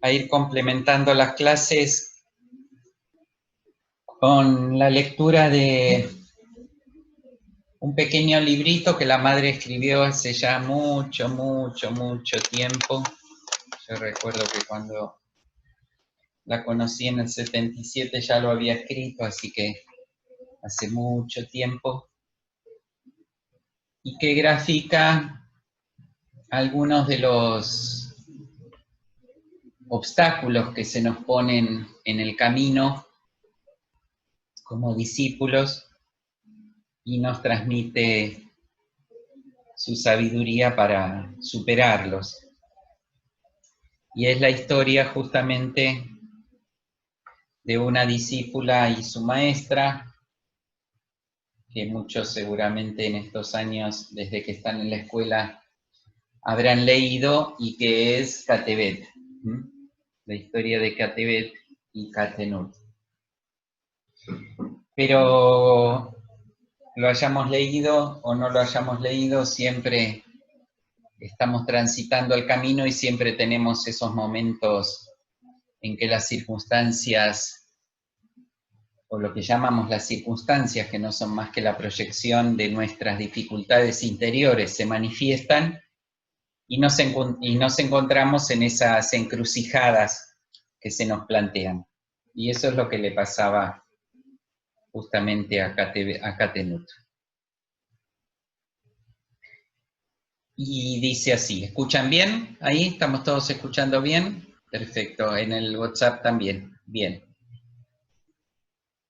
a ir complementando las clases con la lectura de un pequeño librito que la madre escribió hace ya mucho tiempo. Yo recuerdo que cuando la conocí en el 77 ya lo había escrito, así que hace mucho tiempo, y que grafica algunos de los obstáculos que se nos ponen en el camino como discípulos y nos transmite su sabiduría para superarlos. Y es la historia justamente de una discípula y su maestra, que muchos seguramente en estos años, desde que están en la escuela, habrán leído, y que es Katebet, la historia de Katebet y Katenut. Pero lo hayamos leído o no lo hayamos leído, siempre estamos transitando el camino y siempre tenemos esos momentos en que las circunstancias, o lo que llamamos las circunstancias, que no son más que la proyección de nuestras dificultades interiores, se manifiestan y nos encontramos en esas encrucijadas que se nos plantean. Y eso es lo que le pasaba justamente a Katenut. Y dice así, ¿escuchan bien? ¿Ahí estamos todos escuchando bien? Perfecto, en el WhatsApp también, bien.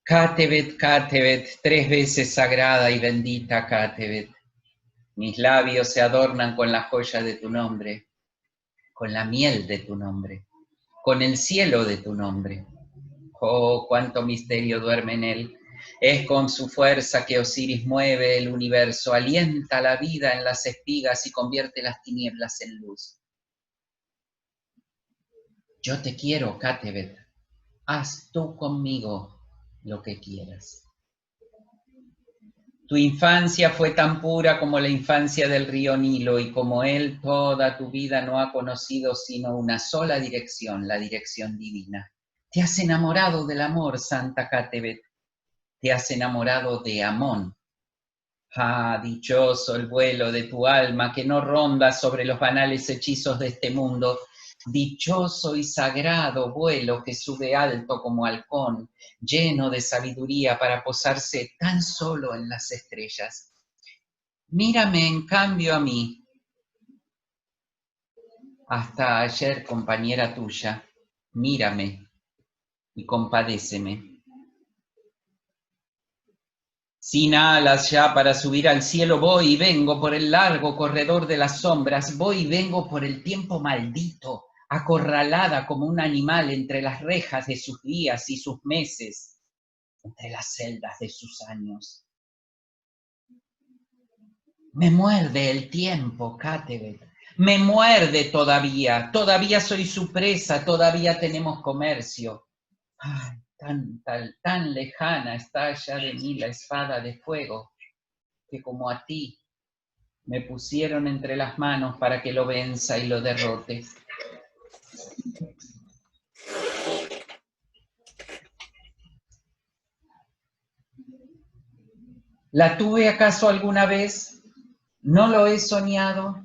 Katebet, Katebet, 3 veces sagrada y bendita Katebet. Mis labios se adornan con la joya de tu nombre, con la miel de tu nombre, con el cielo de tu nombre. Oh, cuánto misterio duerme en él. Es con su fuerza que Osiris mueve el universo, alienta la vida en las espigas y convierte las tinieblas en luz. Yo te quiero, Katebet. Haz tú conmigo lo que quieras. Tu infancia fue tan pura como la infancia del río Nilo, y como él, toda tu vida no ha conocido sino una sola dirección, la dirección divina. Te has enamorado del amor, Santa Katebet. Te has enamorado de Amón. Ah, dichoso el vuelo de tu alma que no ronda sobre los banales hechizos de este mundo. Dichoso y sagrado vuelo que sube alto como halcón, lleno de sabiduría para posarse tan solo en las estrellas. Mírame en cambio a mí. Hasta ayer, compañera tuya, mírame y compadéceme. Sin alas ya para subir al cielo, voy y vengo por el largo corredor de las sombras, voy y vengo por el tiempo maldito, acorralada como un animal entre las rejas de sus días y sus meses, entre las celdas de sus años. Me muerde el tiempo, Katebet, me muerde todavía, todavía soy su presa, todavía tenemos comercio. Ay, tan lejana está ya de mí la espada de fuego, que como a ti me pusieron entre las manos para que lo venza y lo derrote. ¿La tuve acaso alguna vez? ¿No lo he soñado?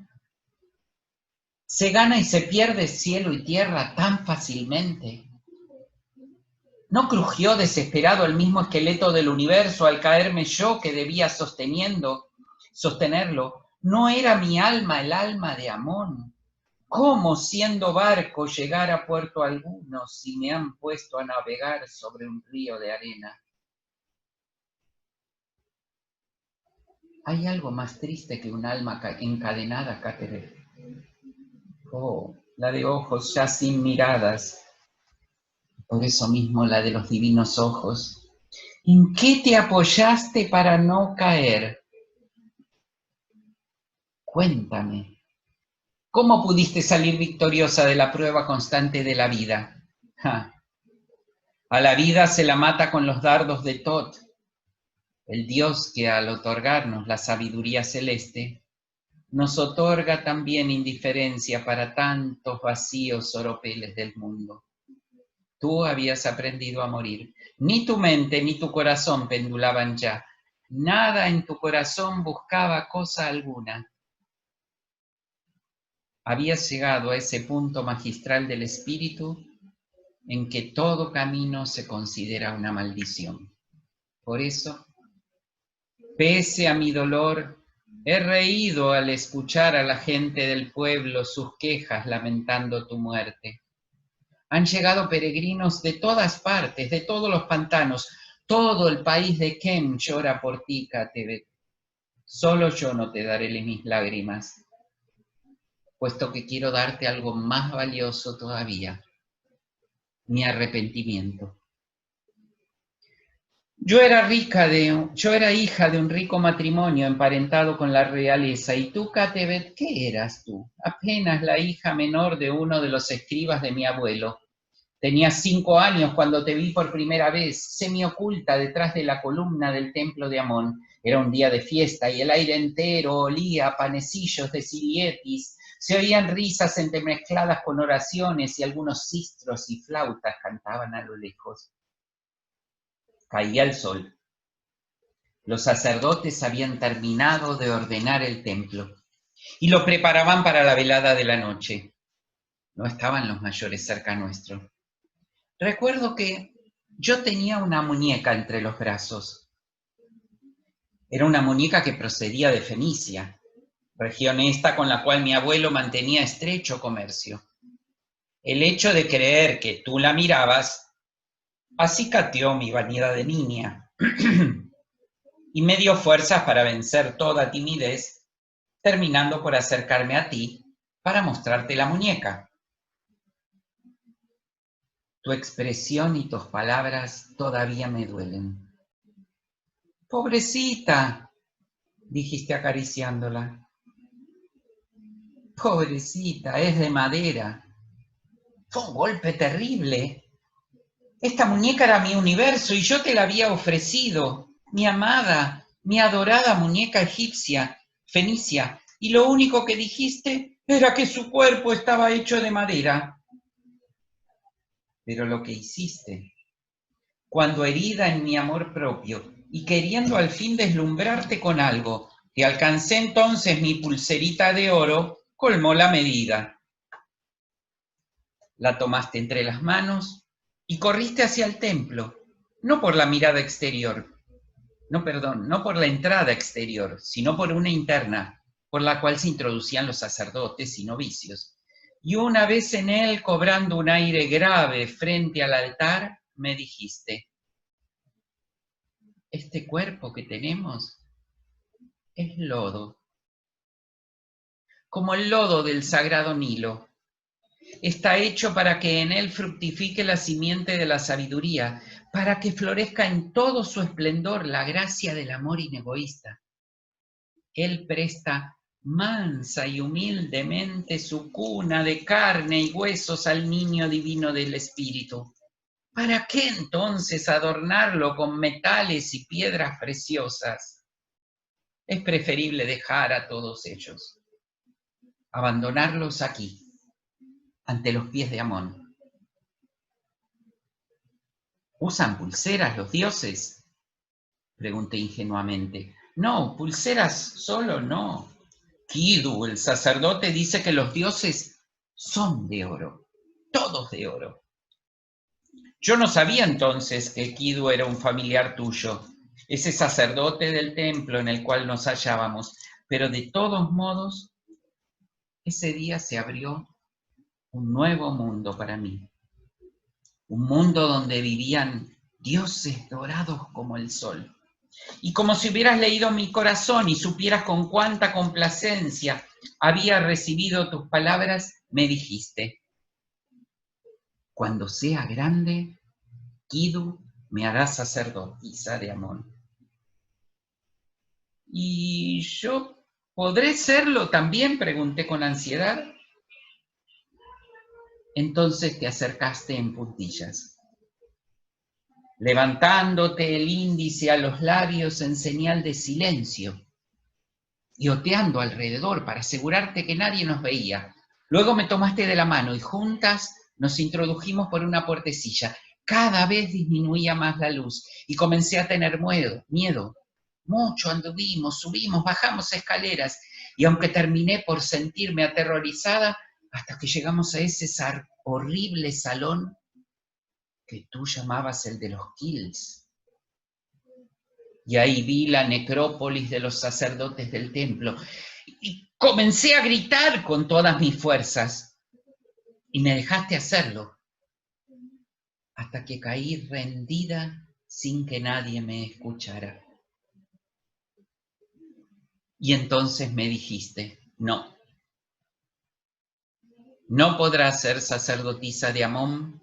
¿Se gana y se pierde cielo y tierra tan fácilmente? ¿No crujió desesperado el mismo esqueleto del universo al caerme yo que debía sostenerlo? ¿No era mi alma el alma de Amón? ¿Cómo, siendo barco, llegar a puerto alguno si me han puesto a navegar sobre un río de arena? ¿Hay algo más triste que un alma encadenada, Katebet? Oh, la de ojos ya sin miradas, por eso mismo la de los divinos ojos. ¿En qué te apoyaste para no caer? Cuéntame, ¿cómo pudiste salir victoriosa de la prueba constante de la vida? Ja. A la vida se la mata con los dardos de Tot, el Dios que al otorgarnos la sabiduría celeste, nos otorga también indiferencia para tantos vacíos oropeles del mundo. Tú habías aprendido a morir. Ni tu mente ni tu corazón pendulaban ya. Nada en tu corazón buscaba cosa alguna. Habías llegado a ese punto magistral del espíritu en que todo camino se considera una maldición. Por eso, pese a mi dolor, he reído al escuchar a la gente del pueblo sus quejas lamentando tu muerte. Han llegado peregrinos de todas partes, de todos los pantanos. Todo el país de Kem llora por ti, Catebet. Solo yo no te daré mis lágrimas, puesto que quiero darte algo más valioso todavía, mi arrepentimiento. Yo era hija de un rico matrimonio emparentado con la realeza, y tú, Catebet, ¿qué eras tú? Apenas la hija menor de uno de los escribas de mi abuelo. Tenías 5 años cuando te vi por primera vez, semioculta detrás de la columna del templo de Amón. Era un día de fiesta y el aire entero olía a panecillos de sirietis. Se oían risas entremezcladas con oraciones y algunos sistros y flautas cantaban a lo lejos. Caía el sol. Los sacerdotes habían terminado de ordenar el templo y lo preparaban para la velada de la noche. No estaban los mayores cerca nuestro. Recuerdo que yo tenía una muñeca entre los brazos. Era una muñeca que procedía de Fenicia, región esta con la cual mi abuelo mantenía estrecho comercio. El hecho de creer que tú la mirabas acicateó mi vanidad de niña y me dio fuerzas para vencer toda timidez, terminando por acercarme a ti para mostrarte la muñeca. Tu expresión y tus palabras todavía me duelen. Pobrecita, dijiste acariciándola. Pobrecita, es de madera. Fue un golpe terrible. Esta muñeca era mi universo y yo te la había ofrecido, mi amada, mi adorada muñeca egipcia, fenicia, y lo único que dijiste era que su cuerpo estaba hecho de madera. Pero lo que hiciste, cuando herida en mi amor propio y queriendo al fin deslumbrarte con algo, te alcancé entonces mi pulserita de oro, colmó la medida. La tomaste entre las manos y corriste hacia el templo, no por la mirada exterior, no por la entrada exterior, sino por una interna, por la cual se introducían los sacerdotes y novicios. Y una vez en él, cobrando un aire grave frente al altar, me dijiste: este cuerpo que tenemos es lodo, como el lodo del sagrado Nilo. Está hecho para que en él fructifique la simiente de la sabiduría, para que florezca en todo su esplendor la gracia del amor inegoísta. Él presta mansa y humildemente su cuna de carne y huesos al niño divino del espíritu. ¿Para qué entonces adornarlo con metales y piedras preciosas? Es preferible dejar a todos ellos, abandonarlos aquí, ante los pies de Amón. ¿Usan pulseras los dioses?, pregunté ingenuamente. No, pulseras solo no. Kidu, el sacerdote, dice que los dioses son de oro, todos de oro. Yo no sabía entonces que Kidu era un familiar tuyo, ese sacerdote del templo en el cual nos hallábamos, pero de todos modos, ese día se abrió un nuevo mundo para mí. Un mundo donde vivían dioses dorados como el sol. Y como si hubieras leído mi corazón y supieras con cuánta complacencia había recibido tus palabras, me dijiste: cuando sea grande, Kidu me hará sacerdotisa de Amón. ¿Y yo podré serlo también?, pregunté con ansiedad. Entonces te acercaste en puntillas, levantándote el índice a los labios en señal de silencio. y oteando alrededor para asegurarte que nadie nos veía. Luego me tomaste de la mano y juntas nos introdujimos por una puertecilla. Cada vez disminuía más la luz y comencé a tener miedo. Mucho anduvimos, subimos, bajamos escaleras y aunque terminé por sentirme aterrorizada hasta que llegamos a ese horrible salón que tú llamabas el de los Kills. Y ahí vi la necrópolis de los sacerdotes del templo y comencé a gritar con todas mis fuerzas y me dejaste hacerlo hasta que caí rendida sin que nadie me escuchara. Y entonces me dijiste, no podrás ser sacerdotisa de Amón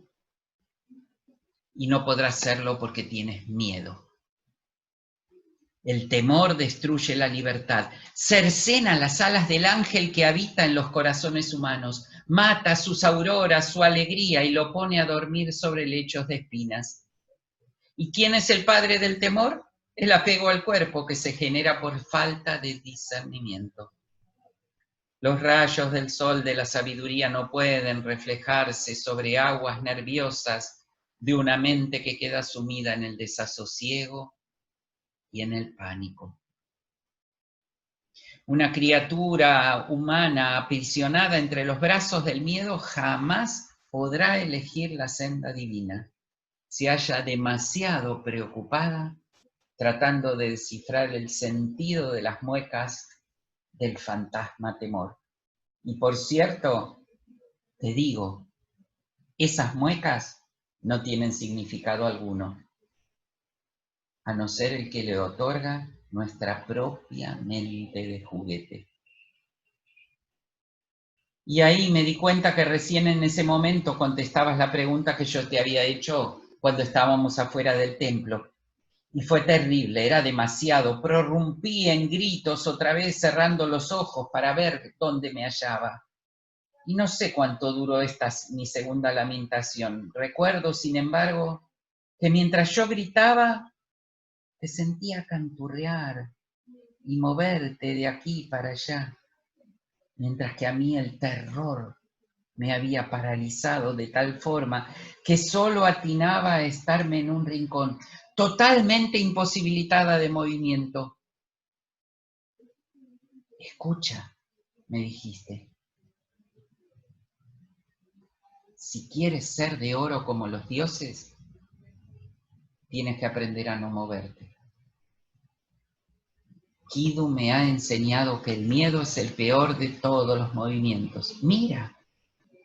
y no podrás serlo porque tienes miedo. El temor destruye la libertad, cercena las alas del ángel que habita en los corazones humanos, mata sus auroras, su alegría y lo pone a dormir sobre lechos de espinas. ¿Y quién es el padre del temor? El apego al cuerpo que se genera por falta de discernimiento. Los rayos del sol de la sabiduría no pueden reflejarse sobre aguas nerviosas de una mente que queda sumida en el desasosiego y en el pánico. Una criatura humana aprisionada entre los brazos del miedo jamás podrá elegir la senda divina. Se halla demasiado preocupada tratando de descifrar el sentido de las muecas del fantasma temor. Y por cierto, te digo, esas muecas no tienen significado alguno, a no ser el que le otorga nuestra propia mente de juguete. Y ahí me di cuenta que recién en ese momento contestabas la pregunta que yo te había hecho cuando estábamos afuera del templo. Y fue terrible, era demasiado. Prorrumpí en gritos otra vez cerrando los ojos para ver dónde me hallaba. Y no sé cuánto duró mi segunda lamentación. Recuerdo, sin embargo, que mientras yo gritaba, te sentía canturrear y moverte de aquí para allá, mientras que a mí el terror me había paralizado de tal forma que solo atinaba a estarme en un rincón, totalmente imposibilitada de movimiento. Escucha, me dijiste, si quieres ser de oro como los dioses, tienes que aprender a no moverte. Kidu me ha enseñado que el miedo es el peor de todos los movimientos. Mira,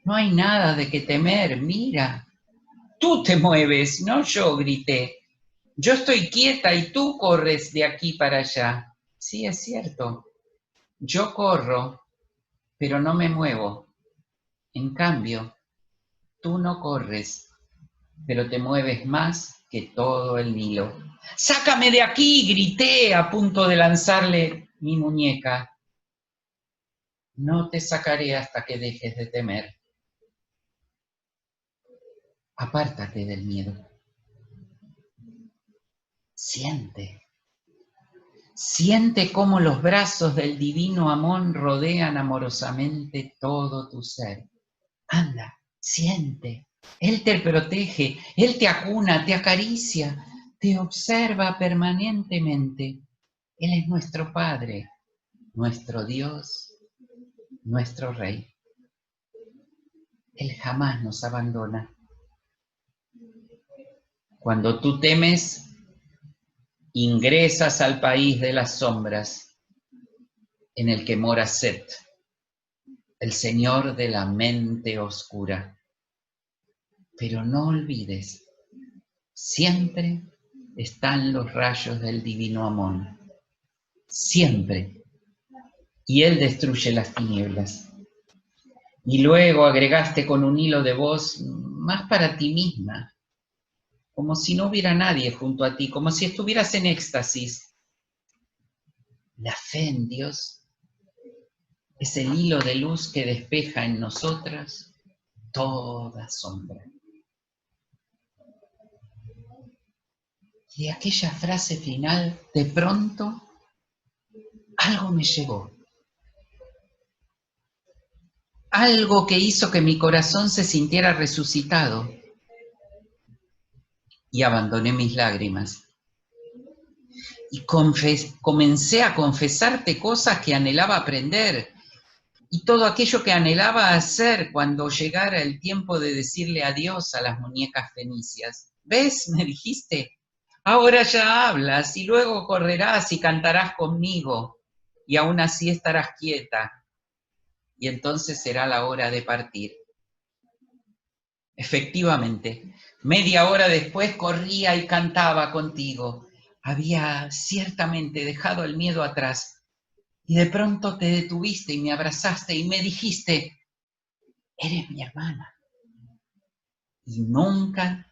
no hay nada de que temer, mira. Tú te mueves, no yo, grité. Yo estoy quieta y tú corres de aquí para allá. Sí, es cierto. Yo corro, pero no me muevo. En cambio, tú no corres, pero te mueves más que todo el Nilo. ¡Sácame de aquí!, grité a punto de lanzarle mi muñeca. No te sacaré hasta que dejes de temer. Apártate del miedo. Siente. Siente cómo los brazos del divino Amón rodean amorosamente todo tu ser. Anda, siente. Él te protege, Él te acuna, te acaricia, te observa permanentemente. Él es nuestro Padre, nuestro Dios, nuestro Rey. Él jamás nos abandona. Cuando tú temes, ingresas al país de las sombras, en el que mora Set, el señor de la mente oscura. Pero no olvides, siempre están los rayos del divino Amón. Siempre. Y él destruye las tinieblas. Y luego agregaste con un hilo de voz más para ti misma, como si no hubiera nadie junto a ti, como si estuvieras en éxtasis. La fe en Dios es el hilo de luz que despeja en nosotras toda sombra. Y aquella frase final, de pronto, algo me llegó. Algo que hizo que mi corazón se sintiera resucitado. Y abandoné mis lágrimas. Y comencé a confesarte cosas que anhelaba aprender. Y todo aquello que anhelaba hacer cuando llegara el tiempo de decirle adiós a las muñecas fenicias. ¿Ves? Me dijiste. Ahora ya hablas y luego correrás y cantarás conmigo. Y aún así estarás quieta. Y entonces será la hora de partir. Efectivamente, media hora después corría y cantaba contigo. Había ciertamente dejado el miedo atrás. Y de pronto te detuviste y me abrazaste y me dijiste, eres mi hermana. Y nunca,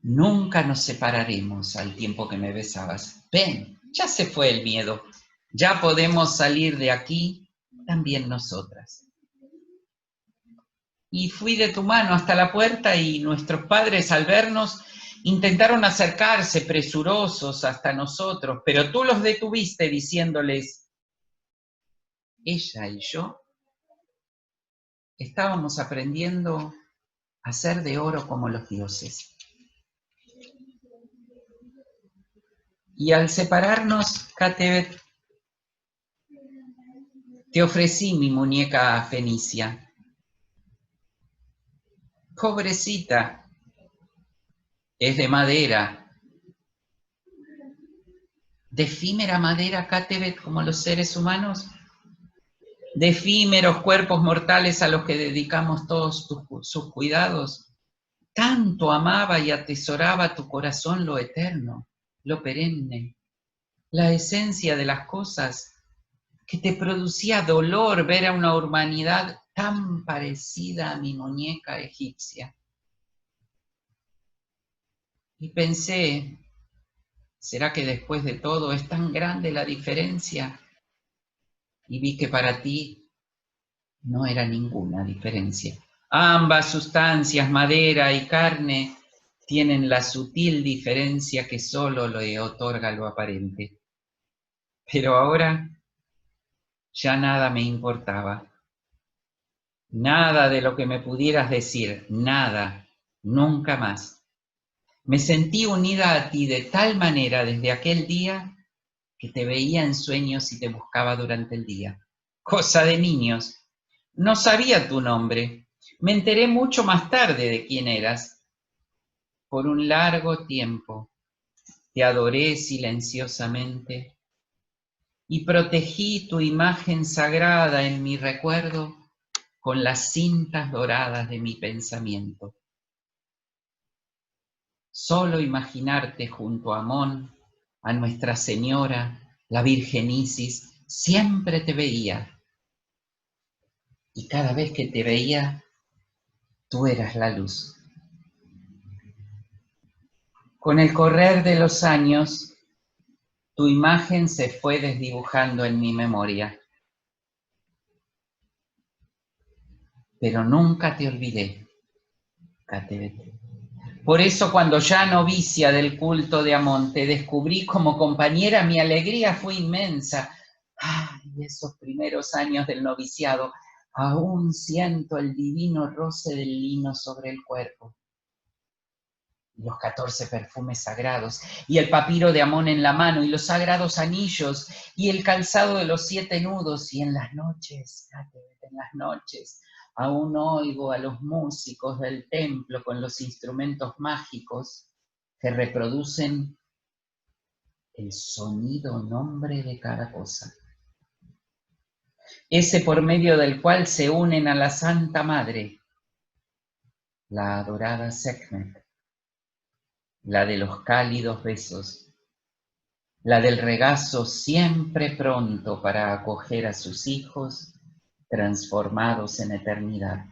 nunca nos separaremos al tiempo que me besabas. Ven, ya se fue el miedo. Ya podemos salir de aquí también nosotras. Y fui de tu mano hasta la puerta y nuestros padres al vernos intentaron acercarse presurosos hasta nosotros, pero tú los detuviste diciéndoles, ella y yo estábamos aprendiendo a ser de oro como los dioses. Y al separarnos, Catebet, te ofrecí mi muñeca fenicia. Pobrecita, es de madera, de efímera madera, Catebet, como los seres humanos, de efímeros cuerpos mortales a los que dedicamos todos sus cuidados. Tanto amaba y atesoraba tu corazón lo eterno, lo perenne, la esencia de las cosas, que te producía dolor ver a una humanidad tan parecida a mi muñeca egipcia. Y pensé, ¿será que después de todo es tan grande la diferencia? Y vi que para ti no era ninguna diferencia. Ambas sustancias, madera y carne, tienen la sutil diferencia que solo le otorga lo aparente. Pero ahora ya nada me importaba. Nada de lo que me pudieras decir, nada, nunca más. Me sentí unida a ti de tal manera desde aquel día que te veía en sueños y te buscaba durante el día. Cosa de niños. No sabía tu nombre. Me enteré mucho más tarde de quién eras. Por un largo tiempo te adoré silenciosamente y protegí tu imagen sagrada en mi recuerdo con las cintas doradas de mi pensamiento. Solo imaginarte junto a Amón, a Nuestra Señora, la Virgen Isis, siempre te veía. Y cada vez que te veía, tú eras la luz. Con el correr de los años, tu imagen se fue desdibujando en mi memoria. Pero nunca te olvidé, Catebet. Por eso cuando ya novicia del culto de Amón te descubrí como compañera, mi alegría fue inmensa. Ay, esos primeros años del noviciado, aún siento el divino roce del lino sobre el cuerpo. Los 14 perfumes sagrados, y el papiro de Amón en la mano, y los sagrados anillos, y el calzado de los 7 nudos, y en las noches, en las noches, aún oigo a los músicos del templo con los instrumentos mágicos que reproducen el sonido nombre de cada cosa. Ese por medio del cual se unen a la Santa Madre, la adorada Sekhmet, la de los cálidos besos, la del regazo siempre pronto para acoger a sus hijos transformados en eternidad.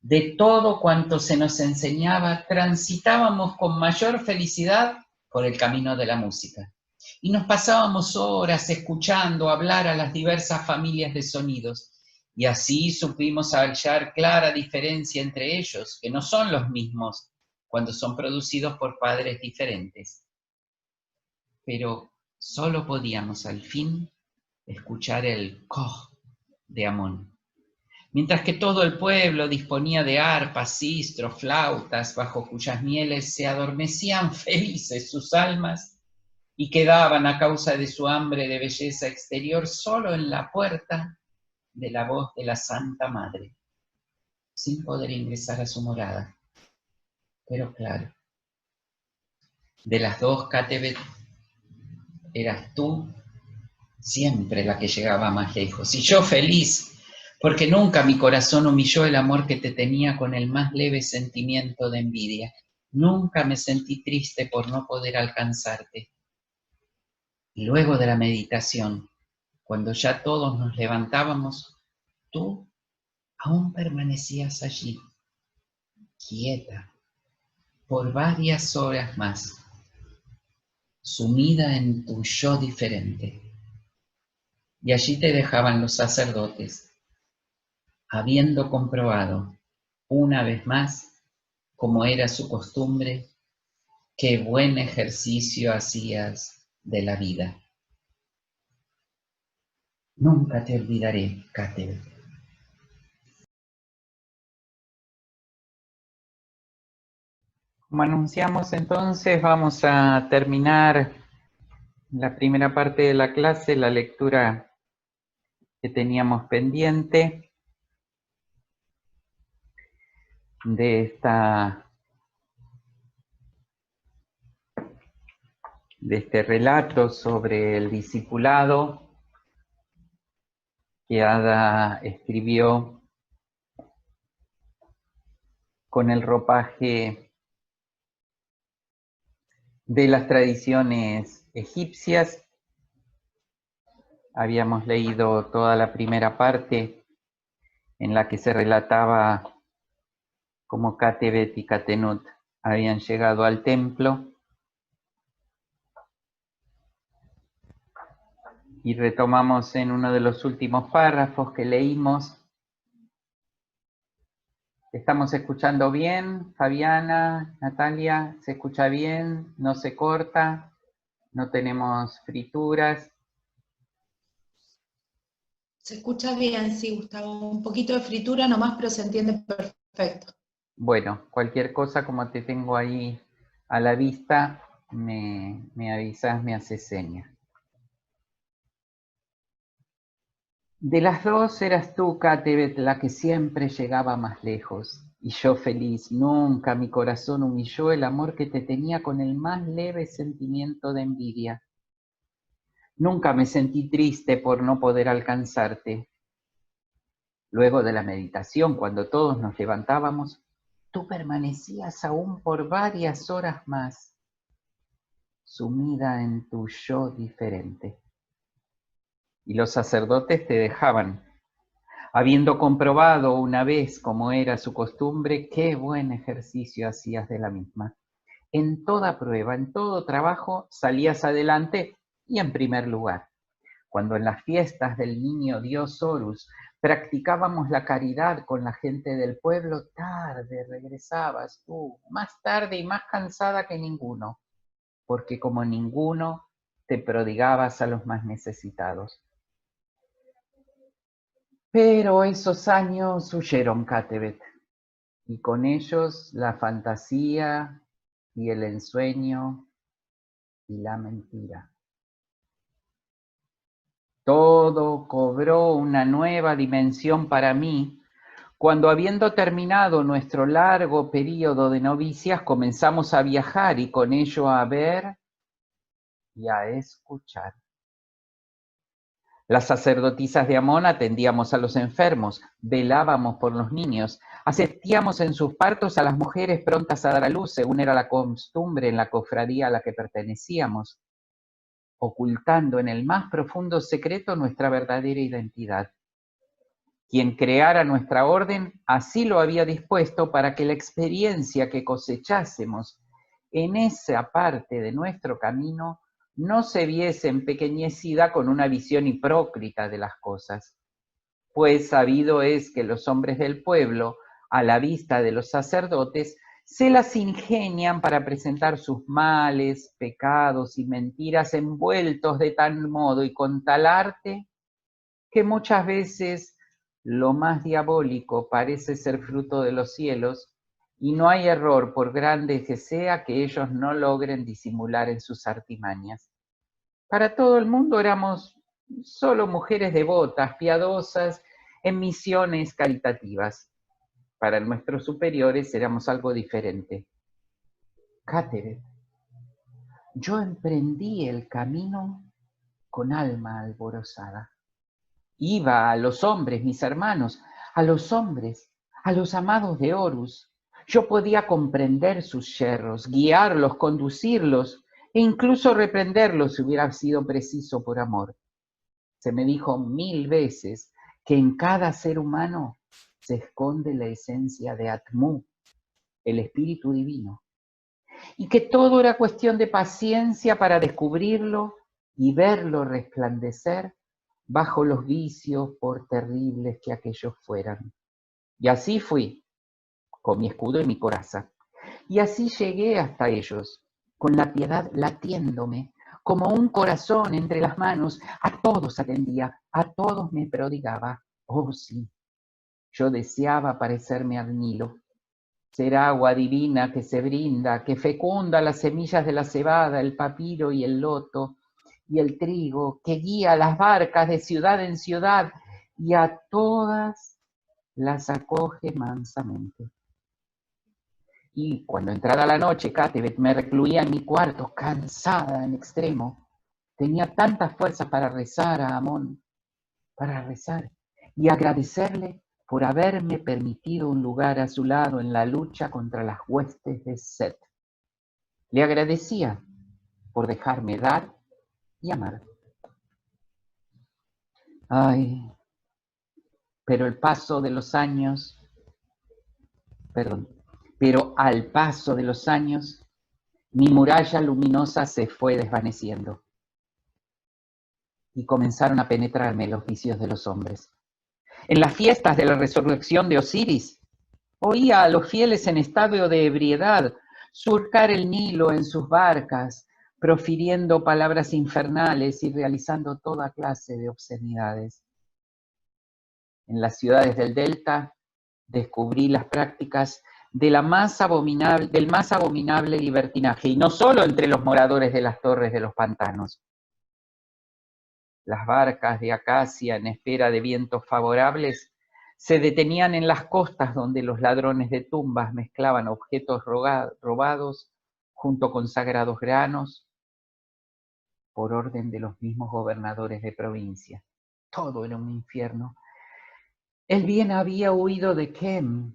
De todo cuanto se nos enseñaba, transitábamos con mayor felicidad por el camino de la música. Y nos pasábamos horas escuchando hablar a las diversas familias de sonidos. Y así supimos hallar clara diferencia entre ellos, que no son los mismos cuando son producidos por padres diferentes. Pero solo podíamos al fin escuchar el koh de Amón. Mientras que todo el pueblo disponía de arpas, sistros, flautas, bajo cuyas mieles se adormecían felices sus almas y quedaban a causa de su hambre de belleza exterior solo en la puerta de la voz de la Santa Madre, sin poder ingresar a su morada. Pero claro, de las dos, Katebet, eras tú siempre la que llegaba más lejos. Y yo feliz, porque nunca mi corazón humilló el amor que te tenía con el más leve sentimiento de envidia. Nunca me sentí triste por no poder alcanzarte. Y luego de la meditación, cuando ya todos nos levantábamos, tú aún permanecías allí, quieta, por varias horas más, sumida en tu yo diferente. Y allí te dejaban los sacerdotes, habiendo comprobado una vez más, como era su costumbre, qué buen ejercicio hacías de la vida. Nunca te olvidaré, Katebet. Como anunciamos entonces, vamos a terminar la primera parte de la clase, la lectura que teníamos pendiente de este relato sobre el discipulado que Ada escribió con el ropaje de las tradiciones egipcias. Habíamos leído toda la primera parte en la que se relataba cómo Katebet y Katenut habían llegado al templo. Y retomamos en uno de los últimos párrafos que leímos. ¿Estamos escuchando bien, Fabiana, Natalia? ¿Se escucha bien? ¿No se corta? ¿No tenemos frituras? Se escucha bien, sí, Gustavo. Un poquito de fritura nomás, pero se entiende perfecto. Bueno, cualquier cosa, como te tengo ahí a la vista, me avisas, me haces seña. De las dos eras tú, Katebet, la que siempre llegaba más lejos. Y yo feliz, nunca mi corazón humilló el amor que te tenía con el más leve sentimiento de envidia. Nunca me sentí triste por no poder alcanzarte. Luego de la meditación, cuando todos nos levantábamos, tú permanecías aún por varias horas más, sumida en tu yo diferente. Y los sacerdotes te dejaban, habiendo comprobado una vez, como era su costumbre, qué buen ejercicio hacías de la misma. En toda prueba, en todo trabajo, salías adelante y en primer lugar. Cuando en las fiestas del niño Dios Horus practicábamos la caridad con la gente del pueblo, tarde regresabas tú, más tarde y más cansada que ninguno, porque como ninguno te prodigabas a los más necesitados. Pero esos años huyeron, Katebet, y con ellos la fantasía y el ensueño y la mentira. Todo cobró una nueva dimensión para mí cuando, habiendo terminado nuestro largo período de novicias, comenzamos a viajar y con ello a ver y a escuchar. Las sacerdotisas de Amón atendíamos a los enfermos, velábamos por los niños, asistíamos en sus partos a las mujeres prontas a dar a luz, según era la costumbre en la cofradía a la que pertenecíamos, ocultando en el más profundo secreto nuestra verdadera identidad. Quien creara nuestra orden así lo había dispuesto para que la experiencia que cosechásemos en esa parte de nuestro camino no se viese empequeñecida con una visión hipócrita de las cosas. Pues sabido es que los hombres del pueblo, a la vista de los sacerdotes, se las ingenian para presentar sus males, pecados y mentiras envueltos de tal modo y con tal arte que muchas veces lo más diabólico parece ser fruto de los cielos, y no hay error, por grande que sea, que ellos no logren disimular en sus artimañas. Para todo el mundo éramos solo mujeres devotas, piadosas, en misiones caritativas. Para nuestros superiores éramos algo diferente. Cátedra, yo emprendí el camino con alma alborozada. Iba a los hombres, mis hermanos, a los hombres, a los amados de Horus. Yo podía comprender sus yerros, guiarlos, conducirlos e incluso reprenderlos si hubiera sido preciso por amor. Se me dijo 1000 veces que en cada ser humano se esconde la esencia de Atmu, el espíritu divino, y que todo era cuestión de paciencia para descubrirlo y verlo resplandecer bajo los vicios, por terribles que aquellos fueran. Y así fui, con mi escudo y mi coraza, y así llegué hasta ellos, con la piedad latiéndome, como un corazón entre las manos. A todos atendía, a todos me prodigaba. Oh sí, yo deseaba parecerme al Nilo, ser agua divina que se brinda, que fecunda las semillas de la cebada, el papiro y el loto, y el trigo, que guía las barcas de ciudad en ciudad, y a todas las acoge mansamente. Y cuando entrada la noche, Cátebet, me recluía en mi cuarto, cansada en extremo. Tenía tantas fuerzas para rezar a Amón, para rezar y agradecerle por haberme permitido un lugar a su lado en la lucha contra las huestes de Set. Le agradecía por dejarme dar y amar. Ay, pero al paso de los años, mi muralla luminosa se fue desvaneciendo y comenzaron a penetrarme los vicios de los hombres. En las fiestas de la resurrección de Osiris, oía a los fieles en estado de ebriedad surcar el Nilo en sus barcas, profiriendo palabras infernales y realizando toda clase de obscenidades. En las ciudades del Delta descubrí las prácticas del más abominable libertinaje, y no solo entre los moradores de las torres de los pantanos. Las barcas de acacia, en espera de vientos favorables, se detenían en las costas donde los ladrones de tumbas mezclaban objetos robados junto con sagrados granos por orden de los mismos gobernadores de provincia. Todo era un infierno. El bien había huido de Kem.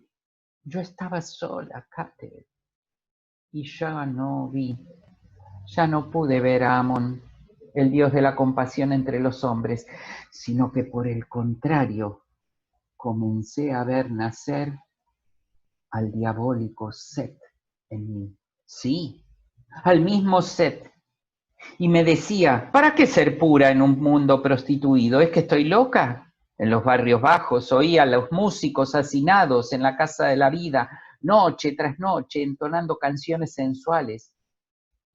Yo estaba sola, Cátedra, y ya no pude ver a Amón, el dios de la compasión entre los hombres, sino que por el contrario, comencé a ver nacer al diabólico Set en mí. Sí, al mismo Set. Y me decía, ¿para qué ser pura en un mundo prostituido? ¿Es que estoy loca? En los barrios bajos oía a los músicos hacinados en la casa de la vida, noche tras noche, entonando canciones sensuales.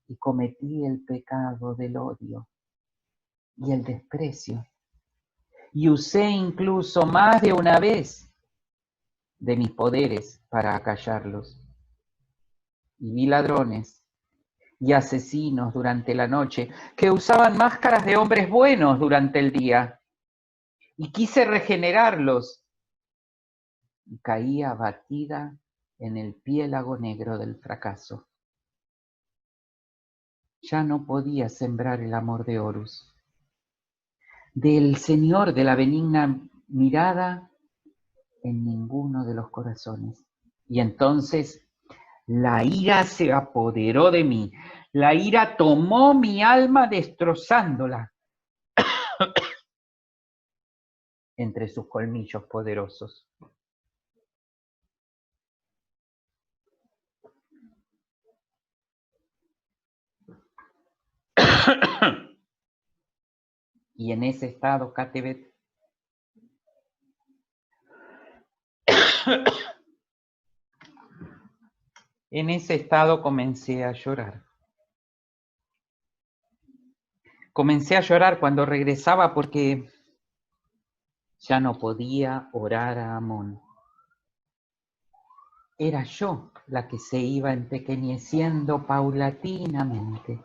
Y cometí el pecado del odio y el desprecio. Y usé incluso más de una vez de mis poderes para acallarlos. Y vi ladrones y asesinos durante la noche que usaban máscaras de hombres buenos durante el día. Y quise regenerarlos. Y caí abatida en el piélago negro del fracaso. Ya no podía sembrar el amor de Horus, del Señor de la benigna mirada, en ninguno de los corazones. Y entonces la ira se apoderó de mí. La ira tomó mi alma destrozándola entre sus colmillos poderosos. Y en ese estado, Cátebet, en ese estado comencé a llorar. Comencé a llorar cuando regresaba porque Ya no podía orar a Amón. Era yo la que se iba empequeñeciendo paulatinamente.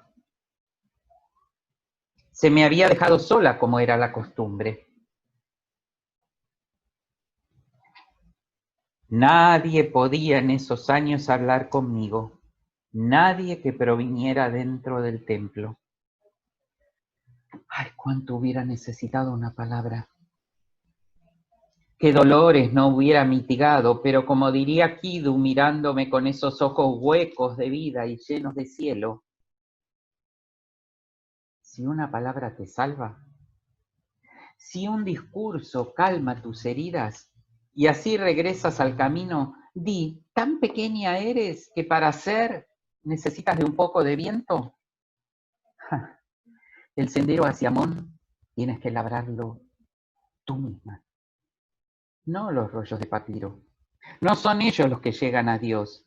Se me había dejado sola como era la costumbre. Nadie podía en esos años hablar conmigo, nadie que proviniera dentro del templo. Ay, cuánto hubiera necesitado una palabra. Qué dolores no hubiera mitigado, pero como diría Kidu mirándome con esos ojos huecos de vida y llenos de cielo, si una palabra te salva, si un discurso calma tus heridas y así regresas al camino, di, ¿tan pequeña eres que para ser necesitas de un poco de viento? Ja, el sendero hacia Amón tienes que labrarlo tú misma, no los rollos de papiro. No son ellos los que llegan a Dios,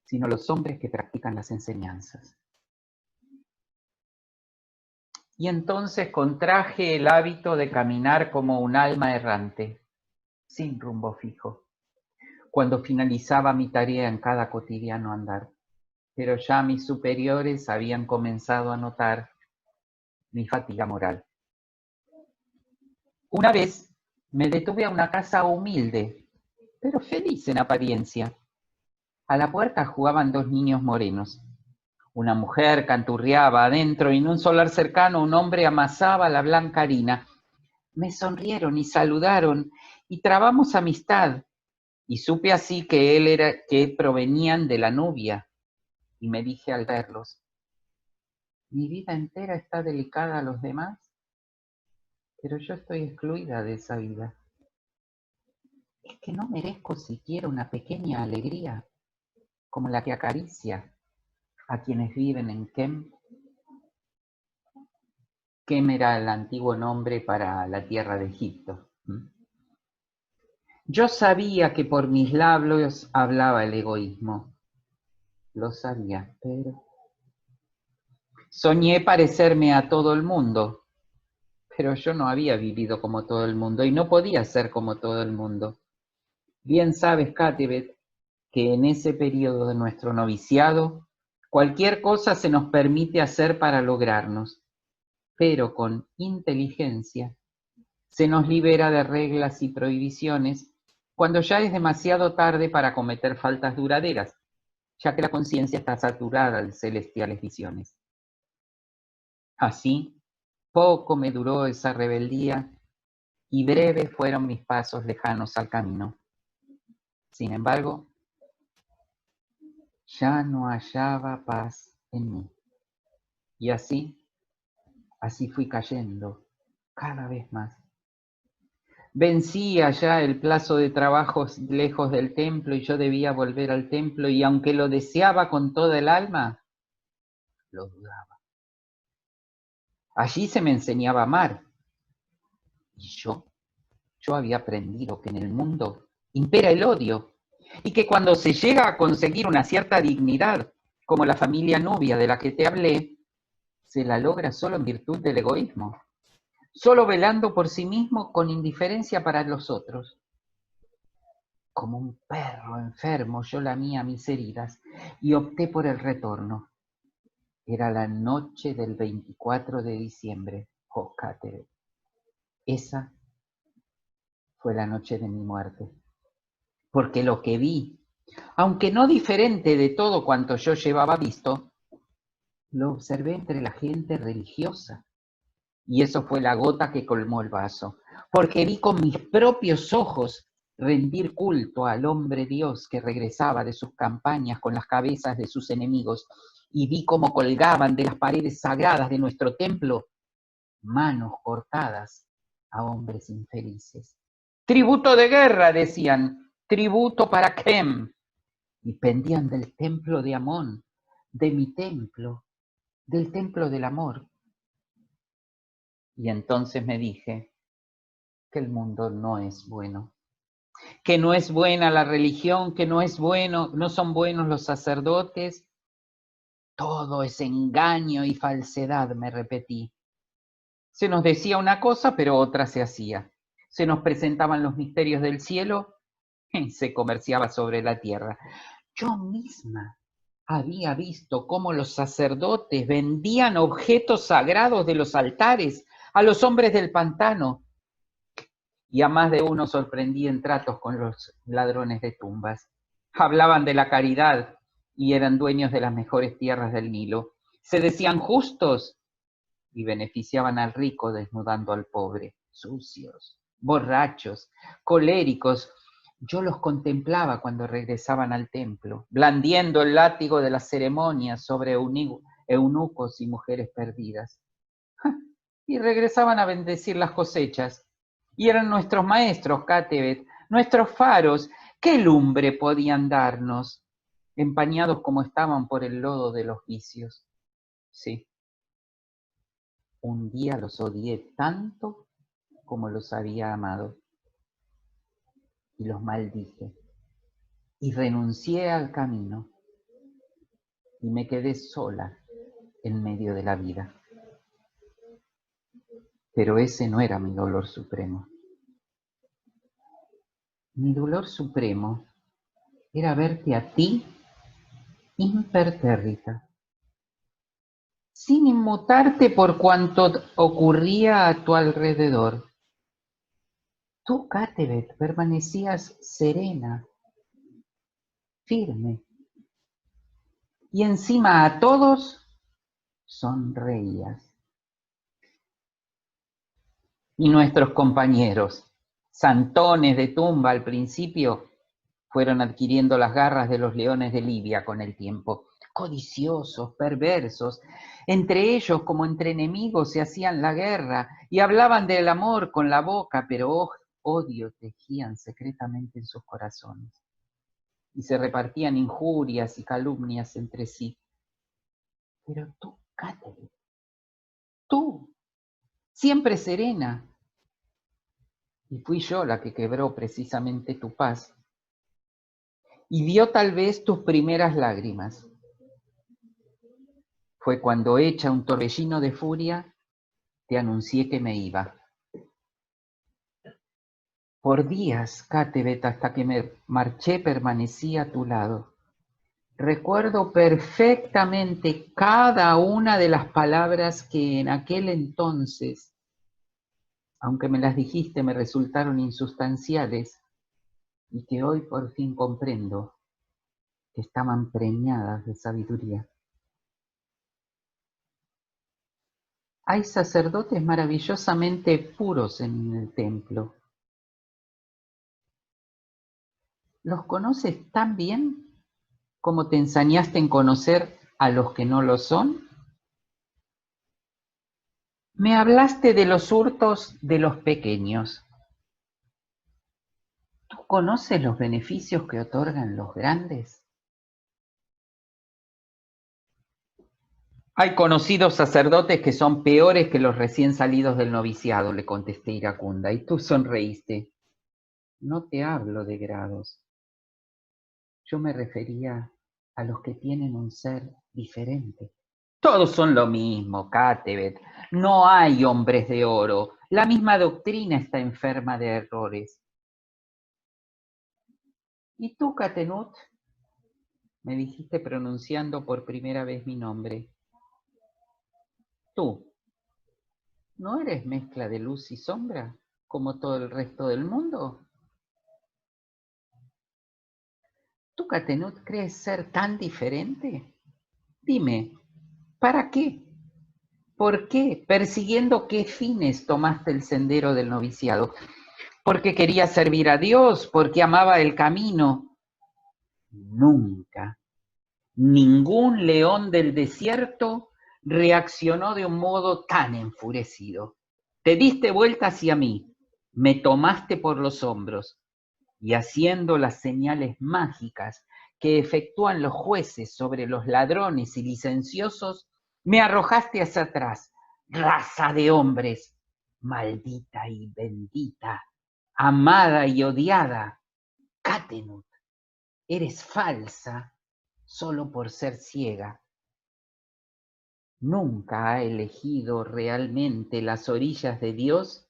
sino los hombres que practican las enseñanzas. Y entonces contraje el hábito de caminar como un alma errante, sin rumbo fijo, cuando finalizaba mi tarea en cada cotidiano andar. Pero ya mis superiores habían comenzado a notar mi fatiga moral. Una vez me detuve a una casa humilde, pero feliz en apariencia. A la puerta jugaban dos niños morenos. Una mujer canturreaba adentro y en un solar cercano un hombre amasaba la blanca harina. Me sonrieron y saludaron y trabamos amistad. Y supe así que provenían de la Nubia. Y me dije al verlos, mi vida entera está dedicada a los demás, pero yo estoy excluida de esa vida. Es que no merezco siquiera una pequeña alegría como la que acaricia a quienes viven en Kem. Kem era el antiguo nombre para la tierra de Egipto. Yo sabía que por mis labios hablaba el egoísmo. Lo sabía, pero soñé parecerme a todo el mundo, pero yo no había vivido como todo el mundo y no podía ser como todo el mundo. Bien sabes, Katebet, que en ese periodo de nuestro noviciado, cualquier cosa se nos permite hacer para lograrnos, pero con inteligencia se nos libera de reglas y prohibiciones cuando ya es demasiado tarde para cometer faltas duraderas, ya que la conciencia está saturada de celestiales visiones. Así, poco me duró esa rebeldía y breves fueron mis pasos lejanos al camino. Sin embargo, ya no hallaba paz en mí. Y así fui cayendo cada vez más. Vencía ya el plazo de trabajos lejos del templo y yo debía volver al templo y aunque lo deseaba con toda el alma, lo dudaba. Allí se me enseñaba a amar. Y yo había aprendido que en el mundo impera el odio y que cuando se llega a conseguir una cierta dignidad, como la familia Nubia de la que te hablé, se la logra solo en virtud del egoísmo, solo velando por sí mismo con indiferencia para los otros. Como un perro enfermo yo lamía mis heridas y opté por el retorno. Era la noche del 24 de diciembre, oh Katebet. Esa fue la noche de mi muerte. Porque lo que vi, aunque no diferente de todo cuanto yo llevaba visto, lo observé entre la gente religiosa. Y eso fue la gota que colmó el vaso, porque vi con mis propios ojos rendir culto al hombre Dios que regresaba de sus campañas con las cabezas de sus enemigos, y vi cómo colgaban de las paredes sagradas de nuestro templo manos cortadas a hombres infelices. Tributo de guerra, decían, tributo para Kem, y pendían del templo de Amón, de mi templo, del templo del amor. Y entonces me dije que el mundo no es bueno, que no es buena la religión, que no son buenos los sacerdotes. Todo es engaño y falsedad, me repetí. Se nos decía una cosa, pero otra se hacía. Se nos presentaban los misterios del cielo y se comerciaba sobre la tierra. Yo misma había visto cómo los sacerdotes vendían objetos sagrados de los altares a los hombres del pantano, y a más de uno sorprendí en tratos con los ladrones de tumbas. Hablaban de la caridad y eran dueños de las mejores tierras del Nilo. Se decían justos y beneficiaban al rico desnudando al pobre. Sucios, borrachos, coléricos. Yo los contemplaba cuando regresaban al templo, blandiendo el látigo de las ceremonias sobre eunucos y mujeres perdidas. Y regresaban a bendecir las cosechas. Y eran nuestros maestros, Cátebet, nuestros faros. ¿Qué lumbre podían darnos? Empañados como estaban por el lodo de los vicios. Sí, un día los odié tanto como los había amado. Y los maldije. Y renuncié al camino. Y me quedé sola en medio de la vida. Pero ese no era mi dolor supremo. Mi dolor supremo era verte a ti impertérrita, sin inmutarte por cuanto ocurría a tu alrededor. Tú, Cátebet, permanecías serena, firme, y encima a todos sonreías. Y nuestros compañeros, santones de tumba al principio, fueron adquiriendo las garras de los leones de Libia con el tiempo. Codiciosos, perversos, entre ellos como entre enemigos se hacían la guerra y hablaban del amor con la boca, pero odio tejían secretamente en sus corazones y se repartían injurias y calumnias entre sí. Pero tú, Cátedra, tú, siempre serena, y fui yo la que quebró precisamente tu paz, y vio tal vez tus primeras lágrimas. Fue cuando, hecha un torbellino de furia, te anuncié que me iba. Por días, Cátebet, hasta que me marché, permanecí a tu lado. Recuerdo perfectamente cada una de las palabras que en aquel entonces, aunque me las dijiste, me resultaron insustanciales y que hoy por fin comprendo que estaban preñadas de sabiduría. Hay sacerdotes maravillosamente puros en el templo. ¿Los conoces tan bien como te ensañaste en conocer a los que no lo son? Me hablaste de los hurtos de los pequeños. ¿Tú conoces los beneficios que otorgan los grandes? Hay conocidos sacerdotes que son peores que los recién salidos del noviciado, le contesté iracunda, y tú sonreíste. No te hablo de grados. Yo me refería a los que tienen un ser diferente. Todos son lo mismo, Cátebet. No hay hombres de oro. La misma doctrina está enferma de errores. ¿Y tú, Catenut? Me dijiste pronunciando por primera vez mi nombre. Tú, ¿no eres mezcla de luz y sombra, como todo el resto del mundo? ¿Tú, Catenut, crees ser tan diferente? Dime, ¿para qué? ¿Por qué? ¿Persiguiendo qué fines tomaste el sendero del noviciado? ¿Porque quería servir a Dios? ¿Porque amaba el camino? Nunca. Ningún león del desierto reaccionó de un modo tan enfurecido. Te diste vuelta hacia mí, me tomaste por los hombros y haciendo las señales mágicas que efectúan los jueces sobre los ladrones y licenciosos, me arrojaste hacia atrás, raza de hombres, maldita y bendita, amada y odiada. Catenut, eres falsa solo por ser ciega. Nunca ha elegido realmente las orillas de Dios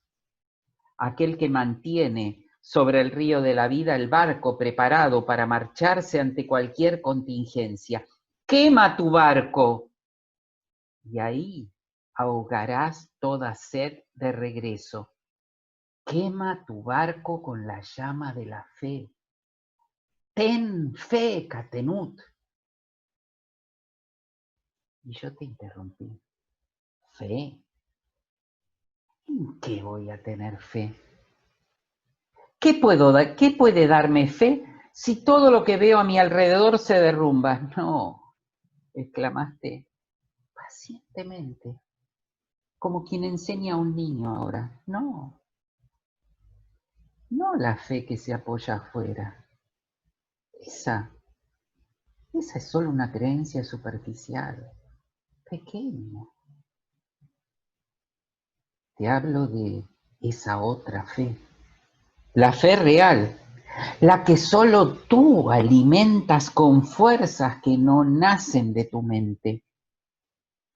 aquel que mantiene sobre el río de la vida el barco preparado para marcharse ante cualquier contingencia. ¡Quema tu barco! Y ahí ahogarás toda sed de regreso. Quema tu barco con la llama de la fe. Ten fe, Catenut. Y yo te interrumpí. ¿Fe? ¿En qué voy a tener fe? ¿Qué puede darme fe si todo lo que veo a mi alrededor se derrumba? No, exclamaste pacientemente, como quien enseña a un niño ahora. No, no la fe que se apoya afuera. Esa es solo una creencia superficial, pequeña. Te hablo de esa otra fe, la fe real, la que solo tú alimentas con fuerzas que no nacen de tu mente.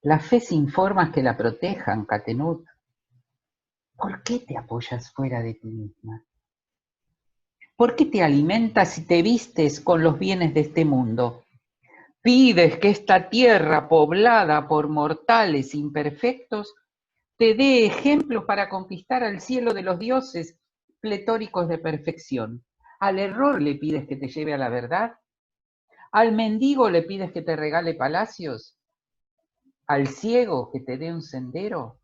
La fe sin formas que la protejan, Catenut. ¿Por qué te apoyas fuera de ti misma? ¿Por qué te alimentas y te vistes con los bienes de este mundo? Pides que esta tierra poblada por mortales imperfectos te dé ejemplos para conquistar al cielo de los dioses pletóricos de perfección. Al error le pides que te lleve a la verdad. Al mendigo le pides que te regale palacios. Al ciego que te dé un sendero.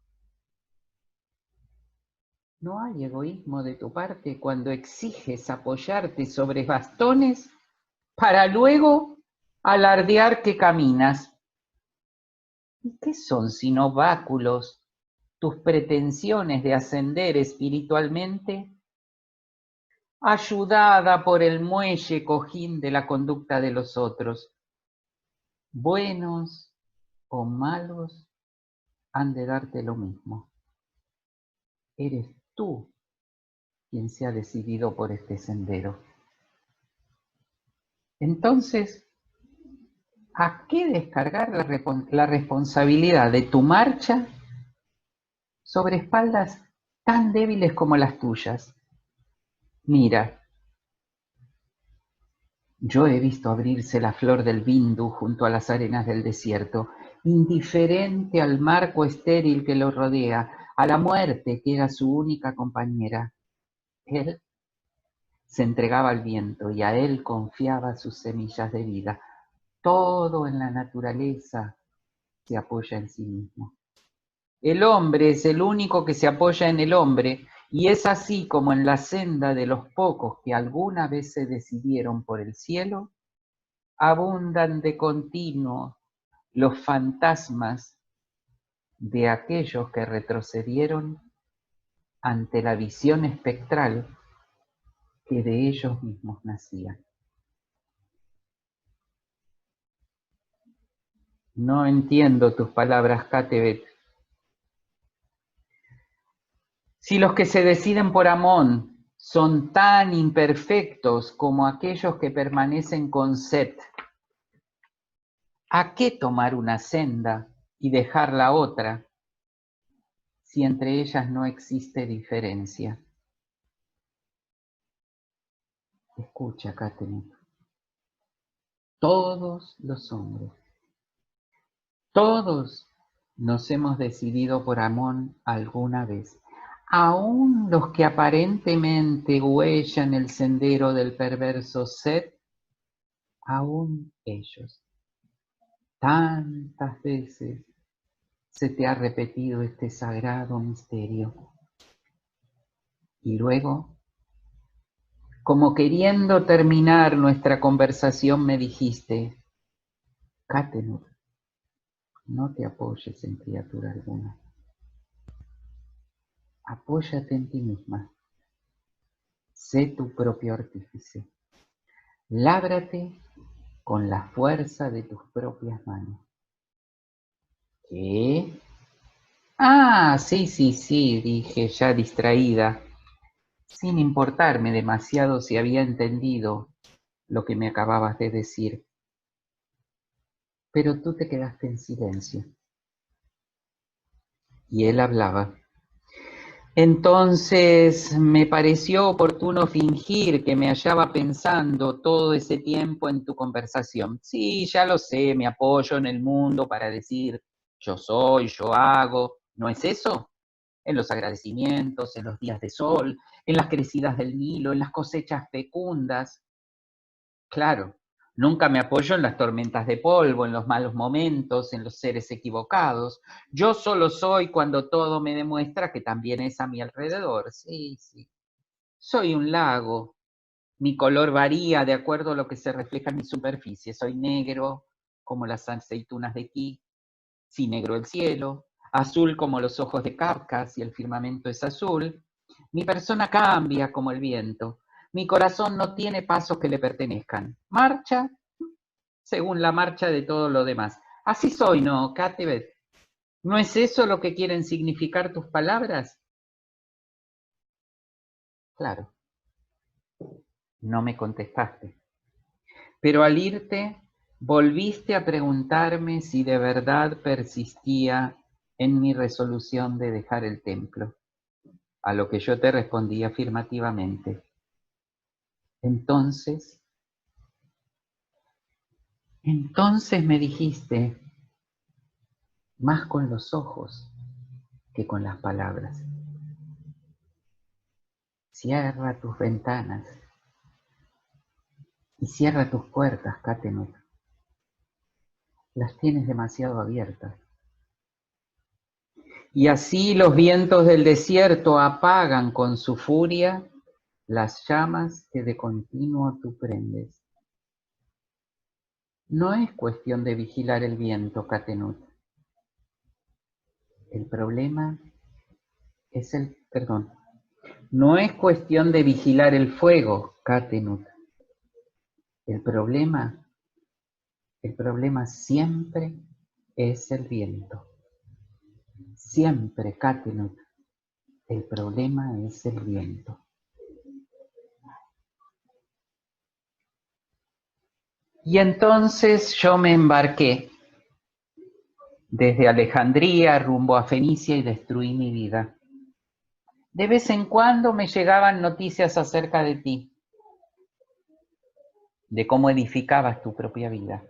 No hay egoísmo de tu parte cuando exiges apoyarte sobre bastones para luego alardear que caminas. ¿Y qué son sino báculos tus pretensiones de ascender espiritualmente, ayudada por el muelle cojín de la conducta de los otros? Buenos o malos han de darte lo mismo. Eres tú quien se ha decidido por este sendero. Entonces, ¿a qué descargar la responsabilidad de tu marcha sobre espaldas tan débiles como las tuyas? Mira, yo he visto abrirse la flor del bindu junto a las arenas del desierto, indiferente al marco estéril que lo rodea, a la muerte que era su única compañera. Él se entregaba al viento y a él confiaba sus semillas de vida. Todo en la naturaleza se apoya en sí mismo. El hombre es el único que se apoya en el hombre, y es así como en la senda de los pocos que alguna vez se decidieron por el cielo, abundan de continuo los fantasmas de aquellos que retrocedieron ante la visión espectral que de ellos mismos nacía. No entiendo tus palabras, Catebet. Si los que se deciden por Amón son tan imperfectos como aquellos que permanecen con Set, ¿a qué tomar una senda y dejar la otra si entre ellas no existe diferencia? Escucha, Catherine. Todos los hombres, todos nos hemos decidido por Amón alguna vez. Aún los que aparentemente huellan el sendero del perverso Set, aún ellos. Tantas veces se te ha repetido este sagrado misterio. Y luego, como queriendo terminar nuestra conversación, me dijiste: Catenur, no te apoyes en criatura alguna. Apóyate en ti misma. Sé tu propio artífice. Lábrate con la fuerza de tus propias manos. ¿Qué? Ah, sí, dije, ya distraída, sin importarme demasiado si había entendido lo que me acababas de decir. Pero tú te quedaste en silencio. Y él hablaba. Entonces me pareció oportuno fingir que me hallaba pensando todo ese tiempo en tu conversación. Sí, ya lo sé, me apoyo en el mundo para decir yo soy, yo hago. ¿No es eso? En los agradecimientos, en los días de sol, en las crecidas del Nilo, en las cosechas fecundas. Claro, nunca me apoyo en las tormentas de polvo, en los malos momentos, en los seres equivocados. Yo solo soy cuando todo me demuestra que también es a mi alrededor. Sí, sí. Soy un lago. Mi color varía de acuerdo a lo que se refleja en mi superficie. Soy negro, como las aceitunas de aquí, sí, negro el cielo, azul como los ojos de Kafka, si el firmamento es azul. Mi persona cambia como el viento. Mi corazón no tiene pasos que le pertenezcan. Marcha según la marcha de todo lo demás. Así soy, ¿no, Katebet? ¿No es eso lo que quieren significar tus palabras? Claro, no me contestaste. Pero al irte, volviste a preguntarme si de verdad persistía en mi resolución de dejar el templo, a lo que yo te respondí afirmativamente. Entonces me dijiste, más con los ojos que con las palabras. Cierra tus ventanas y cierra tus puertas, Catenut. Las tienes demasiado abiertas. Y así los vientos del desierto apagan con su furia las llamas que de continuo tú prendes. No es cuestión de vigilar el viento, Catenut. El problema es no es cuestión de vigilar el fuego, Catenut. El problema siempre es el viento. Siempre, Catenut, el problema es el viento. Y entonces yo me embarqué desde Alejandría rumbo a Fenicia y destruí mi vida. De vez en cuando me llegaban noticias acerca de ti, de cómo edificabas tu propia vida.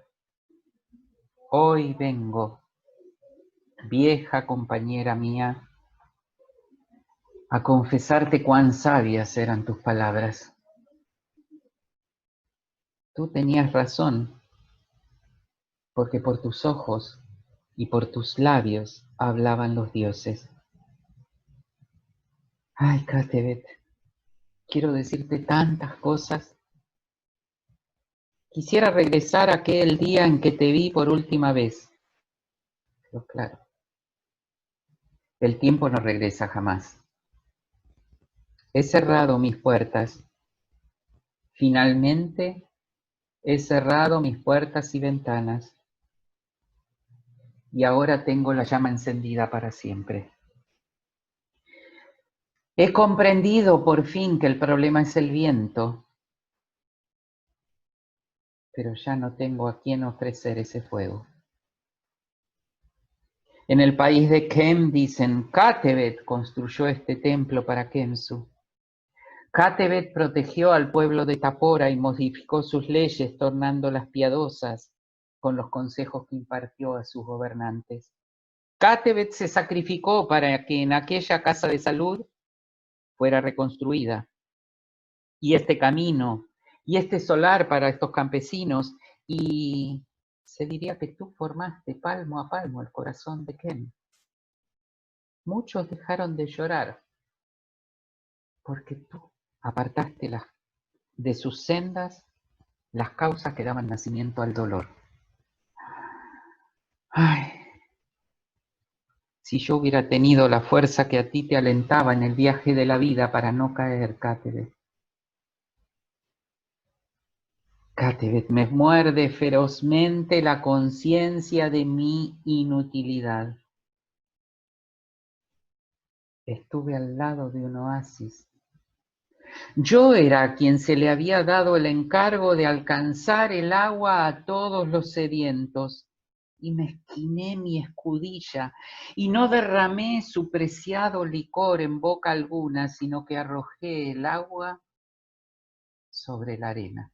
Hoy vengo, vieja compañera mía, a confesarte cuán sabias eran tus palabras. Tú tenías razón, porque por tus ojos y por tus labios hablaban los dioses. Ay, Katebet, quiero decirte tantas cosas. Quisiera regresar a aquel día en que te vi por última vez. Pero claro, el tiempo no regresa jamás. He cerrado mis puertas. Finalmente he cerrado mis puertas y ventanas. Y ahora tengo la llama encendida para siempre. He comprendido por fin que el problema es el viento, pero ya no tengo a quién ofrecer ese fuego. En el país de Kem dicen, Katebet construyó este templo para Kemsu. Katebet protegió al pueblo de Tapora y modificó sus leyes, tornándolas piadosas con los consejos que impartió a sus gobernantes. Katebet se sacrificó para que en aquella casa de salud fuera reconstruida. Y este camino, y este solar para estos campesinos, y se diría que tú formaste palmo a palmo el corazón de Kem. Muchos dejaron de llorar porque tú apartaste de sus sendas las causas que daban nacimiento al dolor. Ay, si yo hubiera tenido la fuerza que a ti te alentaba en el viaje de la vida para no caer, Katebet. Katebet, me muerde ferozmente la conciencia de mi inutilidad. Estuve al lado de un oasis. Yo era a quien se le había dado el encargo de alcanzar el agua a todos los sedientos, y mezquiné mi escudilla, y no derramé su preciado licor en boca alguna, sino que arrojé el agua sobre la arena.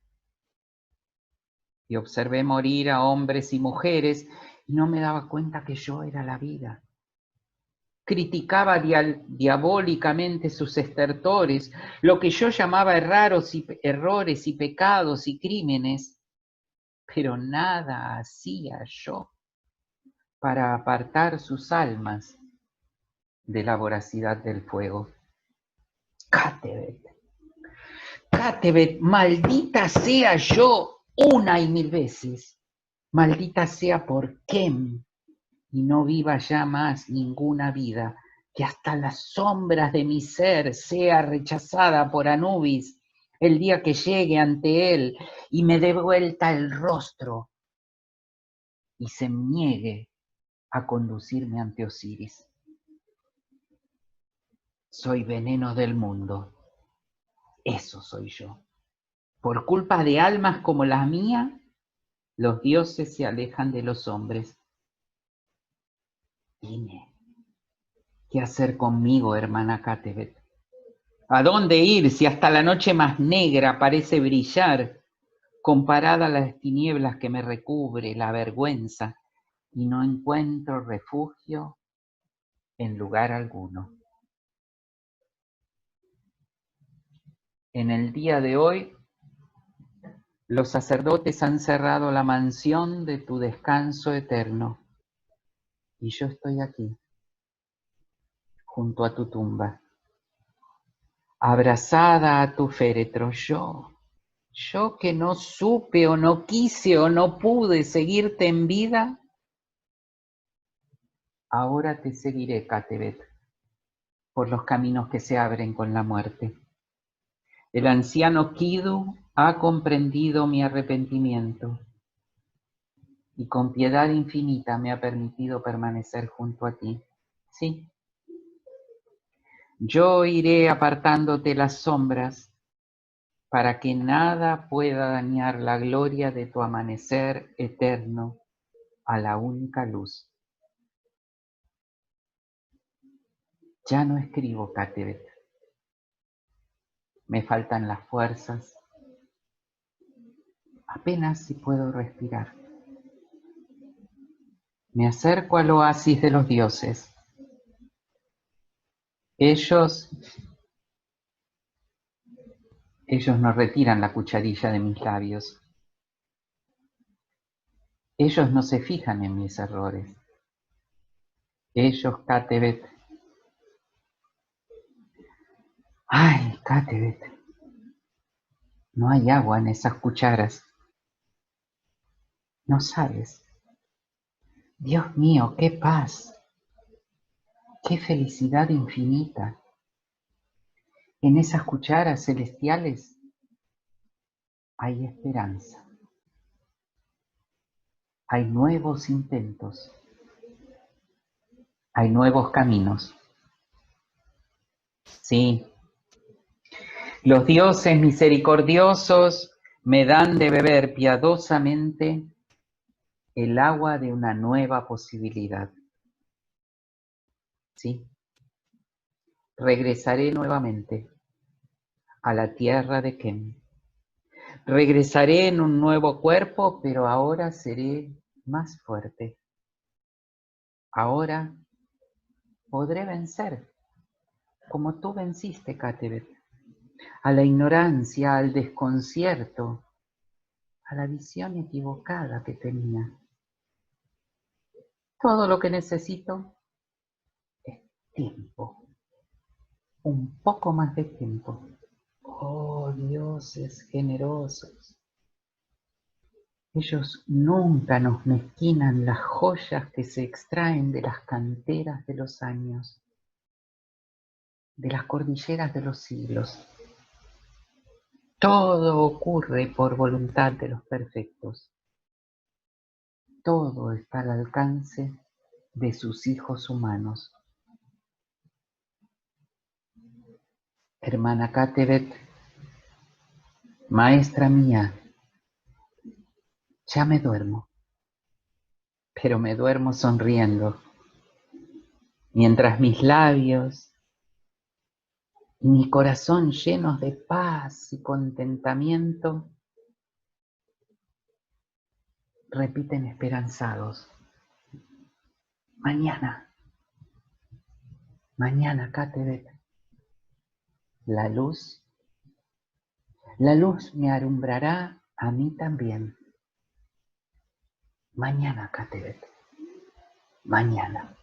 Y observé morir a hombres y mujeres, y no me daba cuenta que yo era la vida. Criticaba diabólicamente sus estertores, lo que yo llamaba errores y pecados y crímenes, pero nada hacía yo para apartar sus almas de la voracidad del fuego. Cátebet, Cátebet, maldita sea yo una y mil veces, maldita sea por Kem, y no viva ya más ninguna vida, que hasta las sombras de mi ser sea rechazada por Anubis el día que llegue ante él y me dé vuelta el rostro y se niegue a conducirme ante Osiris. Soy veneno del mundo, eso soy yo. Por culpa de almas como la mía, los dioses se alejan de los hombres. Dime, ¿qué hacer conmigo, hermana Cátebet? ¿A dónde ir si hasta la noche más negra parece brillar, comparada a las tinieblas que me recubre la vergüenza, y no encuentro refugio en lugar alguno? En el día de hoy, los sacerdotes han cerrado la mansión de tu descanso eterno, y yo estoy aquí, junto a tu tumba, abrazada a tu féretro, yo que no supe o no quise o no pude seguirte en vida, ahora te seguiré, Cátebet, por los caminos que se abren con la muerte. El anciano Kidu ha comprendido mi arrepentimiento y con piedad infinita me ha permitido permanecer junto a ti. Sí, yo iré apartándote las sombras para que nada pueda dañar la gloria de tu amanecer eterno a la única luz. Ya no escribo, Cátebet. Me faltan las fuerzas. Apenas si puedo respirar. Me acerco al oasis de los dioses. Ellos no retiran la cucharilla de mis labios. Ellos no se fijan en mis errores. Ellos, Cátebet. Ay, Cátebet. No hay agua en esas cucharas. No sabes. Dios mío, qué paz. Qué felicidad infinita. En esas cucharas celestiales hay esperanza. Hay nuevos intentos. Hay nuevos caminos. Sí, los dioses misericordiosos me dan de beber piadosamente el agua de una nueva posibilidad. Sí, regresaré nuevamente a la tierra de Kem. Regresaré en un nuevo cuerpo, pero ahora seré más fuerte. Ahora podré vencer, como tú venciste, Cátebet, a la ignorancia, al desconcierto, a la visión equivocada que tenía. Todo lo que necesito es tiempo, un poco más de tiempo. Oh, dioses generosos. Ellos nunca nos mezquinan las joyas que se extraen de las canteras de los años, de las cordilleras de los siglos. Todo ocurre por voluntad de los perfectos. Todo está al alcance de sus hijos humanos. Hermana Cátebet, maestra mía, ya me duermo, pero me duermo sonriendo, mientras mis labios y mi corazón llenos de paz y contentamiento repiten esperanzados: mañana, mañana, Catebet, la luz me alumbrará a mí también. Mañana, Catebet, mañana.